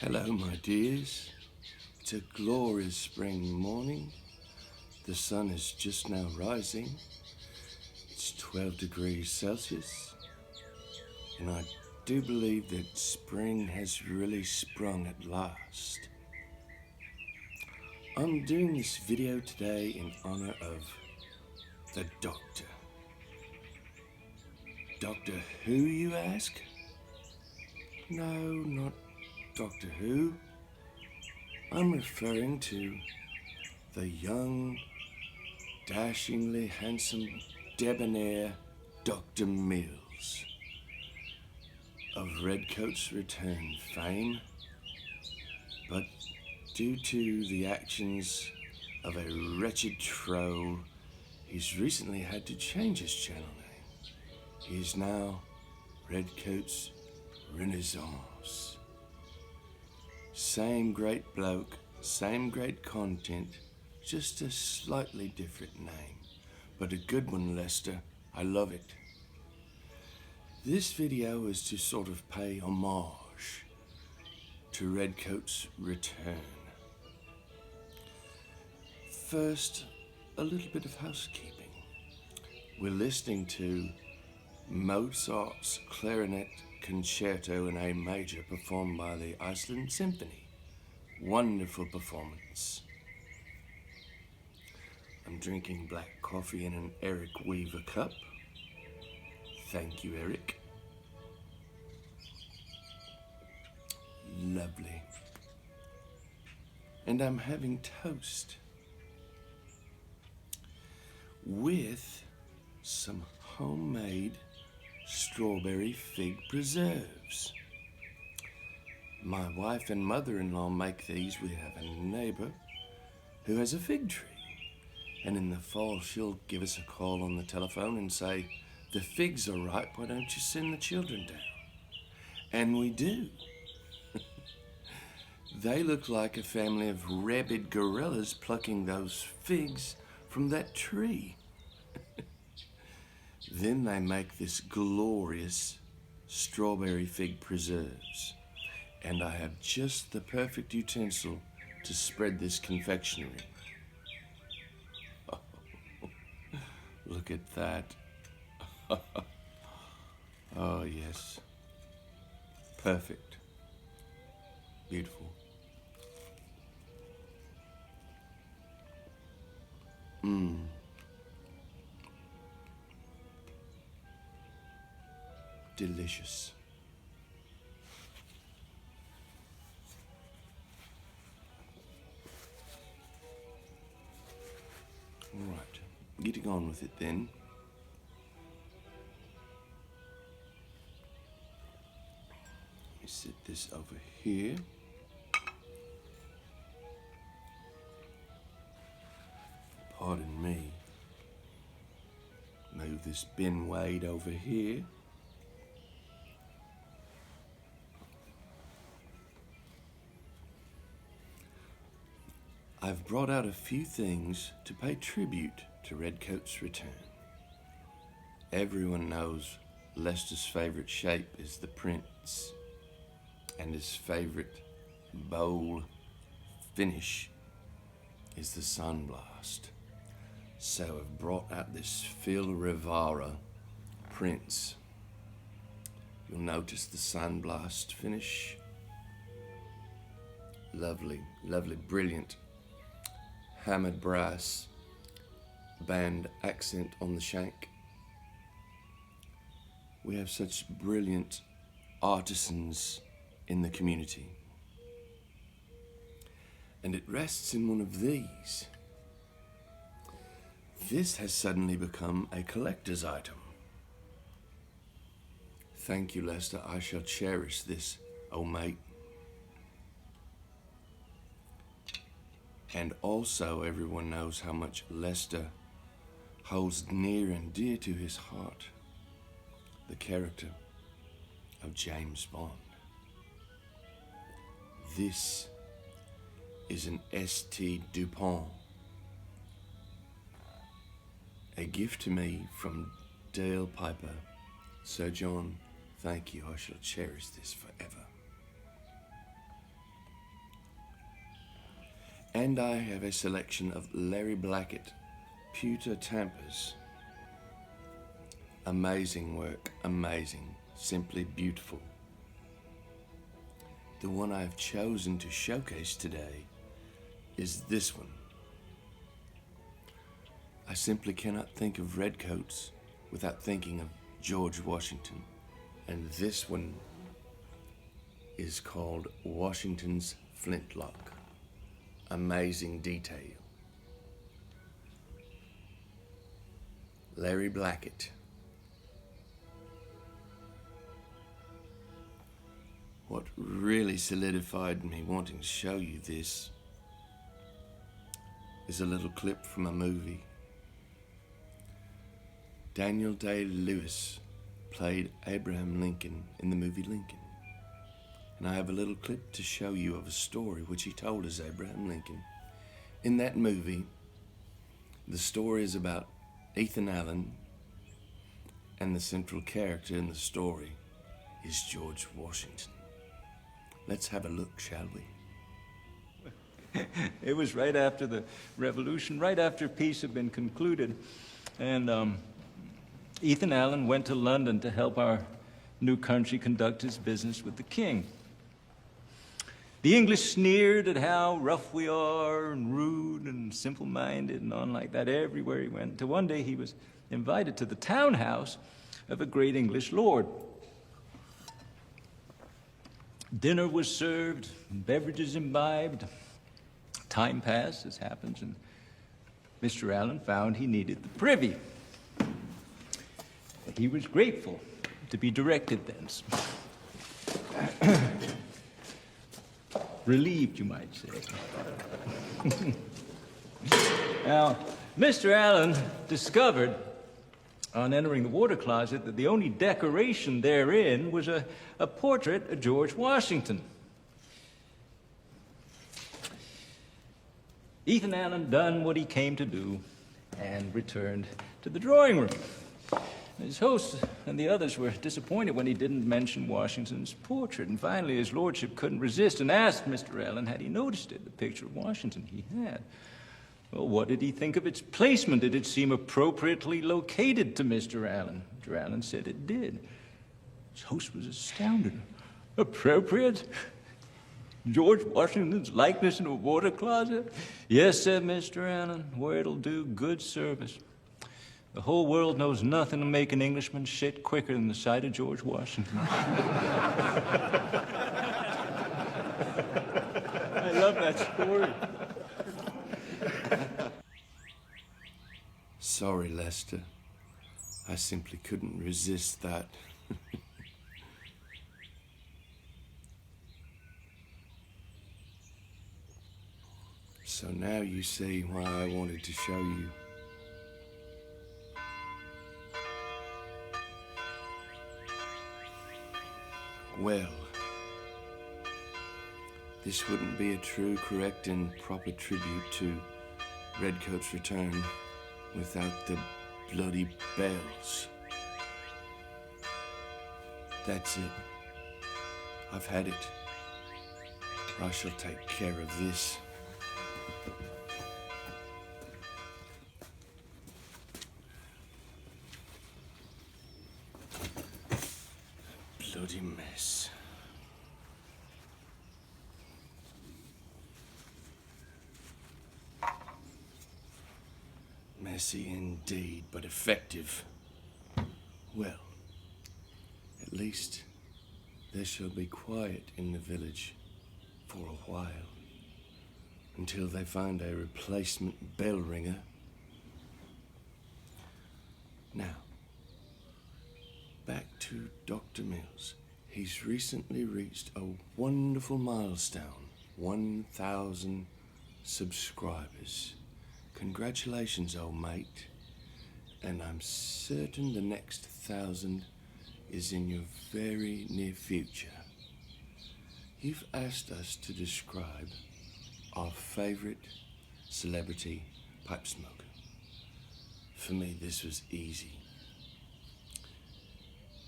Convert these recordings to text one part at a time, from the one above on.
Hello, my dears. It's a glorious spring morning. The sun is just now rising. It's 12 degrees Celsius. And I do believe that spring has really sprung at last. I'm doing this video today in honor of the Doctor. Doctor Who, you ask? No, not Doctor Who. I'm referring to the young, dashingly handsome, debonair Dr. Mills of Redcoat's return fame, but due to the actions of a wretched troll, he's recently had to change his channel name. He is now Redcoat's Renaissance. Same great bloke, same great content, just a slightly different name. But a good one, Lester. I love it. This video is to sort of pay homage to Redcoat's return. First, a little bit of housekeeping. We're listening to Mozart's Clarinet Concerto in A Major performed by the Iceland Symphony. Wonderful performance. I'm drinking black coffee in an Eric Weaver cup. Thank you, Eric. Lovely. And I'm having toast with some homemade strawberry fig preserves. My wife and mother-in-law make these. We have a neighbor who has a fig tree. And in the fall, she'll give us a call on the telephone and say, "The figs are ripe, why don't you send the children down?" And we do. They look like a family of rabid gorillas plucking those figs from that tree. Then they make this glorious strawberry fig preserves. And I have just the perfect utensil to spread this confectionery. Oh, look at that. Oh, yes. Perfect. Beautiful. Delicious. All right, getting on with it then. Let me set this over here. Pardon me. Move this bin weight over here. I've brought out a few things to pay tribute to Redcoat's return. Everyone knows Lester's favorite shape is the Prince, and his favorite bowl finish is the Sunblast. So I've brought out this Phil Rivara Prince. You'll notice the Sunblast finish. Lovely, lovely, brilliant hammered brass band accent on the shank. We have such brilliant artisans in the community. And it rests in one of these. This has suddenly become a collector's item. Thank you, Lester. I shall cherish this, old mate. And also, everyone knows how much Lester holds near and dear to his heart the character of James Bond. This is an St. Dupont, a gift to me from Dale Piper. Sir John, thank you. I shall cherish this forever. And I have a selection of Larry Blackett pewter tampers. Amazing work, amazing, simply beautiful. The one I've chosen to showcase today is this one. I simply cannot think of Redcoats without thinking of George Washington. And this one is called Washington's Flintlock. Amazing detail. Larry Blackett. What really solidified me wanting to show you this is a little clip from a movie. Daniel Day-Lewis played Abraham Lincoln in the movie Lincoln. And I have a little clip to show you of a story which he told as Abraham Lincoln. In that movie, the story is about Ethan Allen, and the central character in the story is George Washington. Let's have a look, shall we? It was right after the Revolution, right after peace had been concluded. And Ethan Allen went to London to help our new country conduct his business with the king. The English sneered at how rough we are and rude and simple-minded and on like that everywhere he went. Until one day he was invited to the townhouse of a great English lord. Dinner was served, beverages imbibed. Time passed, as happens, and Mr. Allen found he needed the privy. He was grateful to be directed thence. Relieved, you might say. Now, Mr. Allen discovered on entering the water closet that the only decoration therein was a portrait of George Washington. Ethan Allen done what he came to do and returned to the drawing room. His host and the others were disappointed when he didn't mention Washington's portrait, and finally his lordship couldn't resist and asked Mr. Allen had he noticed it, the picture of Washington. He had. Well, what did he think of its placement? Did it seem appropriately located to Mr. Allen? Mr. Allen said it did. His host was astounded. Appropriate? George Washington's likeness in a water closet? Yes, said Mr. Allen, where it'll do good service. The whole world knows nothing to make an Englishman shit quicker than the sight of George Washington. I love that story. Sorry, Lester. I simply couldn't resist that. So now you see why I wanted to show you. Well, this wouldn't be a true, correct, and proper tribute to Redcoat's return without the bloody bells. That's it. I've had it. I shall take care of this. Bloody mess. Messy indeed, but effective. Well, at least there shall be quiet in the village for a while, until they find a replacement bell ringer. Now, back to Dr. Mills. He's recently reached a wonderful milestone, 1,000 subscribers. Congratulations, old mate. And I'm certain the next 1,000 is in your very near future. You've asked us to describe our favorite celebrity pipe smoker. For me, this was easy.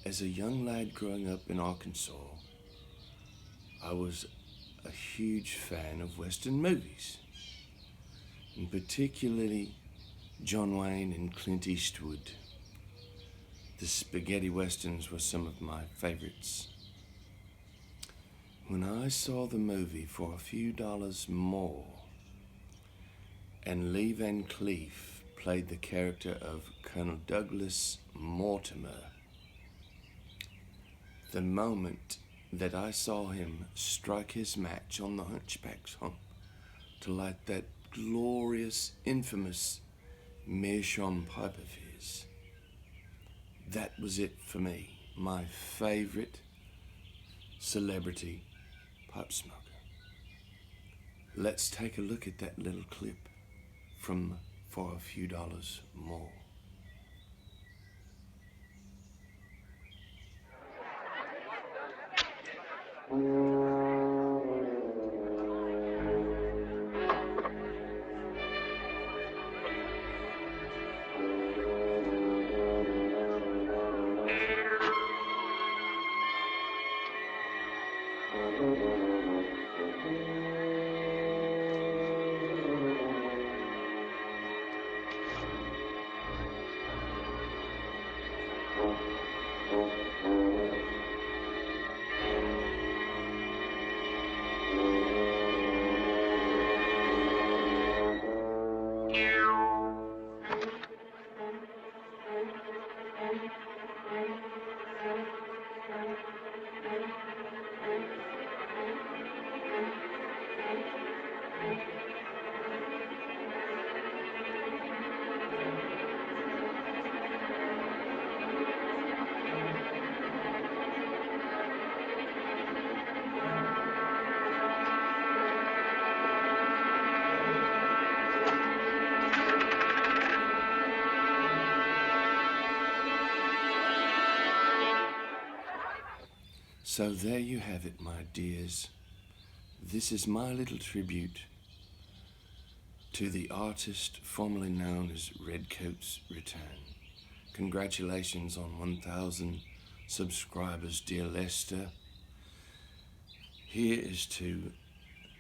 As a young lad growing up in Arkansas, I was a huge fan of Western movies. and particularly John Wayne and Clint Eastwood. The spaghetti westerns were some of my favorites. When I saw the movie For a Few Dollars More, and Lee Van Cleef played the character of Colonel Douglas Mortimer, the moment that I saw him strike his match on the Hunchback's hump to light that glorious, infamous meerschaum pipe of his, that was it for me. My favorite celebrity pipe smoker. Let's take a look at that little clip from For a Few Dollars More. So there you have it, my dears. This is my little tribute to the artist formerly known as Redcoat's return. Congratulations on 1,000 subscribers, dear Lester. Here is to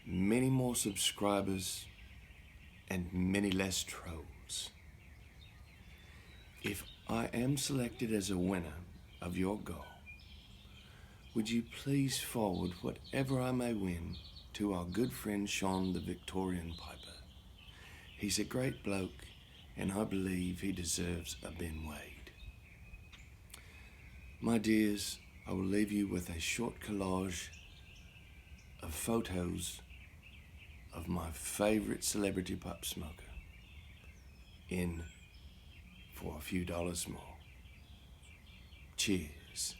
many more subscribers and many less trolls. If I am selected as a winner of your goal, would you please forward whatever I may win to our good friend Sean the Victorian Piper? He's a great bloke, and I believe he deserves a Ben Wade. My dears, I will leave you with a short collage of photos of my favorite celebrity pipe smoker in For a Few Dollars More. Cheers.